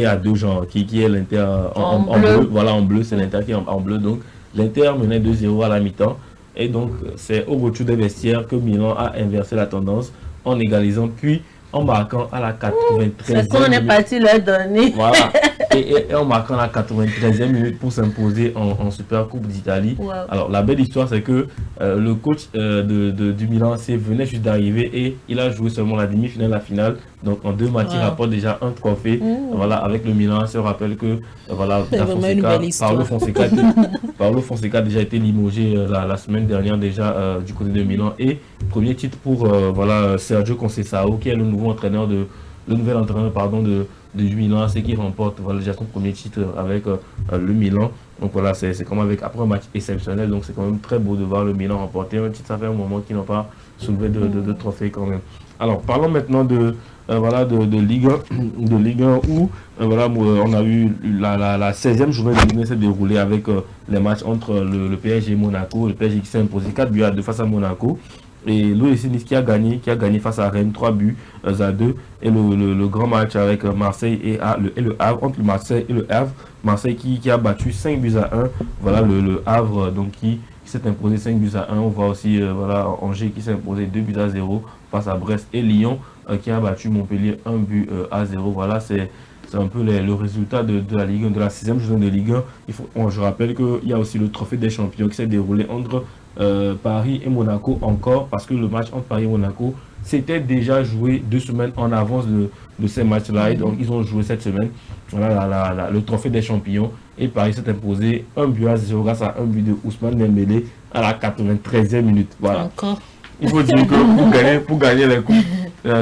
est à deux genres, qui est l'Inter en bleu. Voilà, en bleu, c'est l'Inter qui est en bleu. Donc l'Inter menait 2-0 à la mi-temps. Et donc c'est au retour des vestiaires que Milan a inversé la tendance en égalisant puis en marquant à la 93e c'est qu'on est parti leur donner. Voilà. Et en marquant la 93e minute pour s'imposer en Super Coupe d'Italie. Wow. Alors la belle histoire c'est que le coach du Milan venait juste d'arriver et il a joué seulement la demi-finale, la finale. Donc en 2 matchs, il rapporte déjà un trophée. Voilà, avec le Milan, on rappelle que Paolo Fonseca a déjà été limogé la semaine dernière déjà du côté de Milan. Et premier titre pour Sergio Conceição, qui est le nouvel entraîneur du Milan, c'est qui remporte déjà son premier titre avec le Milan. Donc voilà, c'est comme après un match exceptionnel. Donc c'est quand même très beau de voir le Milan remporter un titre. Ça fait un moment qu'ils n'ont pas soulevé de trophée quand même. Alors parlons maintenant de Ligue 1 où on a eu la 16e journée de Ligue 1 s'est déroulée avec les matchs entre le PSG et Monaco. Le PSG qui s'est imposé 4-2 face à Monaco. Et l'OGC Nice qui a gagné face à Rennes 3 buts à 2. Et le grand match avec Marseille et le Havre, entre Marseille et le Havre. Marseille qui a battu 5 buts à 1. Voilà le Havre donc qui s'est imposé 5 buts à 1. On voit aussi Angers qui s'est imposé 2 buts à 0 face à Brest. Et Lyon qui a battu Montpellier 1 but à 0. Voilà, c'est un peu le résultat de la Ligue 1, de la 6e journée de Ligue 1. Je rappelle qu'il y a aussi le trophée des champions qui s'est déroulé entre Paris et Monaco encore, parce que le match entre Paris et Monaco s'était déjà joué 2 semaines en avance de ces matchs-là. Et donc ils ont joué cette semaine. Voilà le trophée des champions. Et Paris s'est imposé 1 but à 0 grâce à un but de Ousmane Dembélé à la 93e minute. Voilà. Encore. Il faut dire que pour gagner les coupes,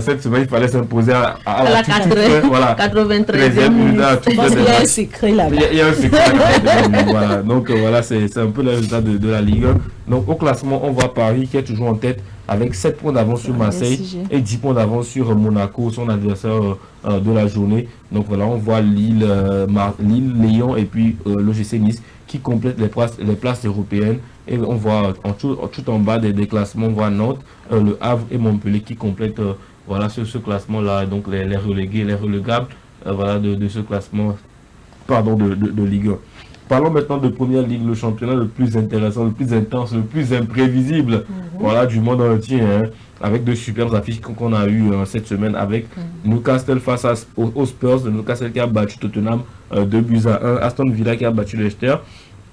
cette semaine, il fallait s'imposer à la 93e minute. Je pense qu'il y a un secret là-bas. Il y a un secret là-bas. Voilà. Donc voilà, c'est un peu le résultat de la Ligue 1. Donc au classement, on voit Paris qui est toujours en tête avec 7 points d'avance sur Marseille et 10 points d'avance sur Monaco, son adversaire de la journée. Donc voilà, on voit Lille, Lyon et puis l'OGC Nice qui complètent les places européennes. Et on voit tout en bas des classements, on voit Nantes, le Havre et Montpellier qui complètent voilà, ce classement-là, donc les relégués, les relégables voilà, de ce classement de Ligue 1. Parlons maintenant de Première Ligue, le championnat le plus intéressant, le plus intense, le plus imprévisible voilà, du monde entier, hein, avec de superbes affiches qu'on a eues cette semaine avec Newcastle face aux Spurs, Newcastle qui a battu Tottenham 2 buts à 1, Aston Villa qui a battu Leicester.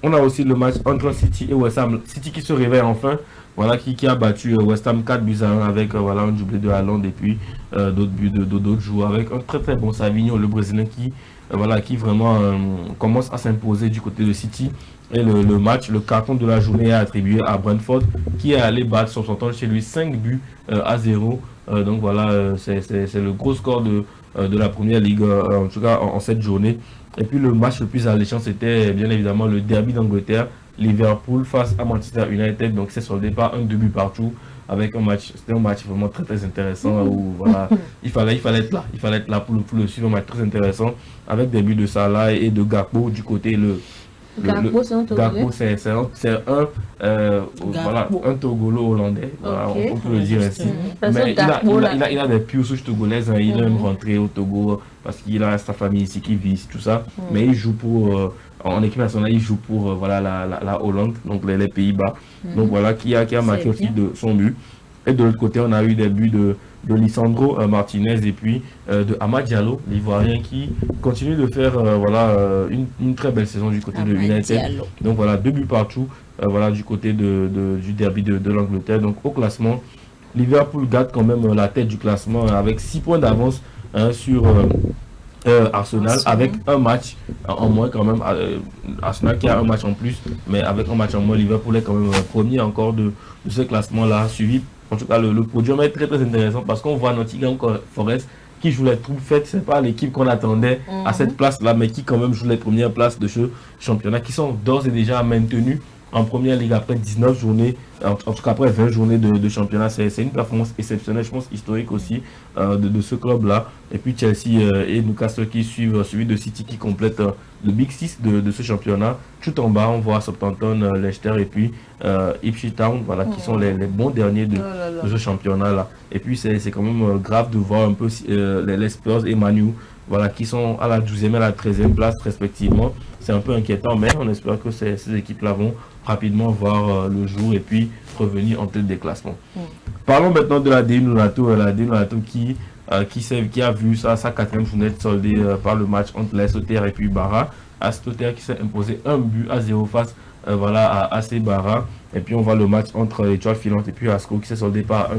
On a aussi le match entre City et West Ham. City qui se réveille enfin, voilà, qui a battu West Ham 4 buts à 1 avec voilà, un doublé de Haaland et puis d'autres buts d'autres joueurs avec un très très bon Savinho, le Brésilien qui vraiment commence à s'imposer du côté de City. Et le carton de la journée est attribué à Brentford qui est allé battre son temps chez lui 5 buts à 0. Donc voilà, c'est le gros score de la Première Ligue, en tout cas en cette journée. Et puis le match le plus alléchant, c'était bien évidemment le derby d'Angleterre, Liverpool face à Manchester United. Donc c'est soldé par un 2 buts partout avec c'était un match vraiment très très intéressant où voilà, il fallait être là pour le suivre, un match très intéressant avec des buts de Salah et de Gakpo du côté Gakpo, c'est un Togolais. Gakpo, c'est un Togolo hollandais, voilà, on peut le dire ainsi. Mais il a des pures souches togolaises, hein, il aime rentrer au Togo parce qu'il a sa famille ici qui vit ici, tout ça. Mais il joue pour, en équipe nationale, il joue pour voilà, la Hollande, donc les Pays-Bas. Donc voilà, qui a marqué aussi de son but. Et de l'autre côté, on a eu des buts de Lisandro Martinez et puis de Amad Diallo, l'Ivoirien, qui continue de faire une très belle saison du côté de United. Donc voilà, 2 buts partout voilà, du côté du derby de l'Angleterre. Donc au classement, Liverpool garde quand même la tête du classement avec 6 points d'avance sur Arsenal avec un match en moins quand même. Arsenal qui a un match en plus, mais avec un match en moins, Liverpool est quand même premier encore de ce classement-là, suivi. En tout cas, le podium est très très intéressant parce qu'on voit Nottingham Forest qui joue les troupes faites. C'est pas l'équipe qu'on attendait à cette place-là, mais qui quand même joue les premières places de ce championnat, qui sont d'ores et déjà maintenus en première ligue après 19 journées, en tout cas après 20 journées de championnat. C'est une performance exceptionnelle, je pense, historique aussi de ce club-là. Et puis Chelsea et Newcastle qui suivent, suivi de City qui complète le Big 6 de ce championnat. Tout en bas, on voit Southampton, Leicester et puis Ipswich Town, voilà, qui sont les bons derniers de ce championnat-là. Et puis c'est quand même grave de voir un peu les Spurs et Manu, voilà, qui sont à la 12e et à la 13e place respectivement. C'est un peu inquiétant, mais on espère que ces équipes-là vont rapidement voir le jour et puis revenir en tête des classements. Parlons maintenant de la DU Nolato, qui a vu sa 4e journée soldée par le match entre l'Estoter et puis Barra. Estoter qui s'est imposé 1 but à 0 face à AC Barra. Et puis on voit le match entre Étoile Filante et puis Asco qui s'est soldé par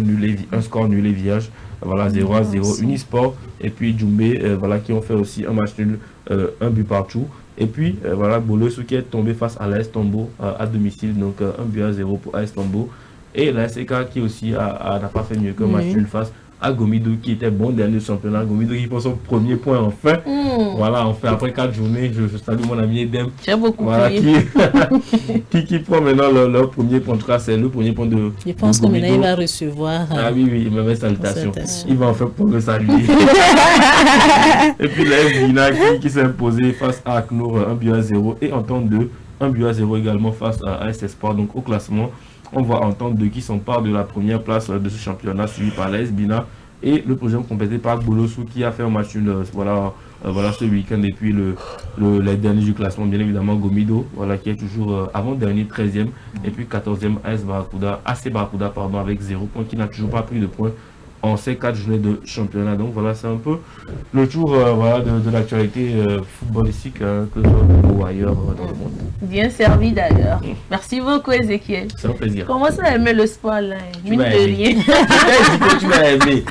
un score nul et vierge. Voilà, 0 à 0. Unisport et puis Djoumbé qui ont fait aussi un match nul, un but partout. Et puis voilà, Bolosu qui est tombé face à l'AS Tombo à domicile, donc 1 but à 0 pour AS Tombo. Et la SK qui aussi n'a pas fait mieux qu'un match nul face à Gomido qui était bon dernier championnat. Gomido qui prend son premier point enfin. Voilà, enfin après 4 journées, je salue mon ami Edem. J'ai beaucoup qui prend maintenant leur premier point. En tout cas, c'est le premier point de. Je pense que maintenant il va recevoir. Ah oui, il me met salutation. Il va en faire pour le saluer. Et puis la Vina qui s'est imposé face à Aknour 1 but à 0 et en temps 2, 1 but à 0 également face à AS Espoir. Donc au classement, on va entendre de qui s'empare de la première place de ce championnat, suivi par l'AS Bina et le projet complété par Bolossou qui a fait un match voilà ce week-end, et puis les derniers du classement, bien évidemment Gomido, voilà, qui est toujours avant-dernier 13e, et puis 14e AC Barracuda avec 0 points, qui n'a toujours pas pris de points en ces 4 journées de championnat. Donc voilà, c'est un peu le tour voilà, de l'actualité footballistique, que ce soit ou ailleurs dans le monde. Bien servi d'ailleurs. Merci beaucoup Ezekiel. C'est un plaisir. Comment ça aimer le sport là? Tu Mine m'as de aimé. rien. Tu m'as aimé.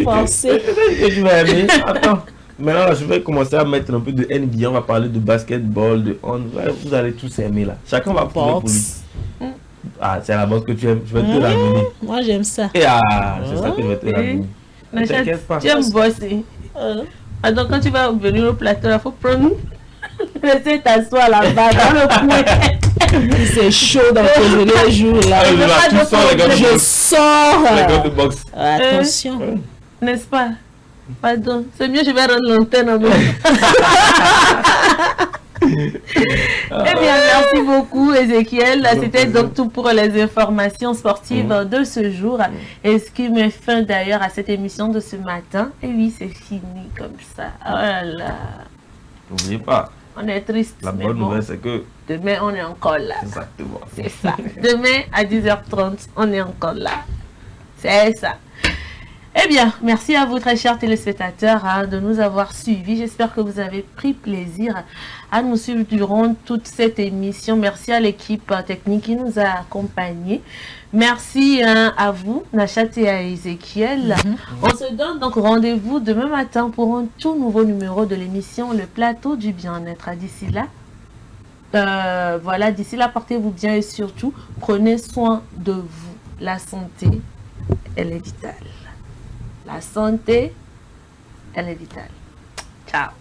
Pensez. Que tu m'as aimé. Attends. Maintenant, là, je vais commencer à mettre un peu de NBA. On va parler de basketball, de hand. Vous allez tous aimer là. Chacun va trouver pour lui. Ah, c'est la boxe que tu aimes. Je vais te l'amener. Moi, j'aime ça. Et c'est ça que je vais te l'amener. T'inquiète pas. Tu aimes bosser. Donc, quand tu vas venir au plateau, il faut prendre. Laisser t'asseoir là-bas dans le coin. C'est chaud dans les jours là. Je sors. Les gars de boxe. Attention. N'est-ce pas? Pardon. C'est mieux, je vais rendre l'antenne en même. Eh bien, merci beaucoup Ezekiel. C'était donc tout pour les informations sportives de ce jour. Et ce qui met fin d'ailleurs à cette émission de ce matin. Et oui, c'est fini comme ça. Voilà. N'oubliez pas. On est triste. La bonne nouvelle, c'est que demain, on est encore là. Exactement. C'est ça. Demain, à 10h30, on est encore là. C'est ça. Eh bien, merci à vous, très chers téléspectateurs, de nous avoir suivis. J'espère que vous avez pris plaisir à nous suivre durant toute cette émission. Merci à l'équipe technique qui nous a accompagnés. Merci à vous, Nachat et à Ezekiel. On se donne donc rendez-vous demain matin pour un tout nouveau numéro de l'émission Le Plateau du Bien-être. D'ici là, voilà, d'ici là, portez-vous bien et surtout, prenez soin de vous. La santé, elle est vitale. La santé, elle est vitale. Ciao.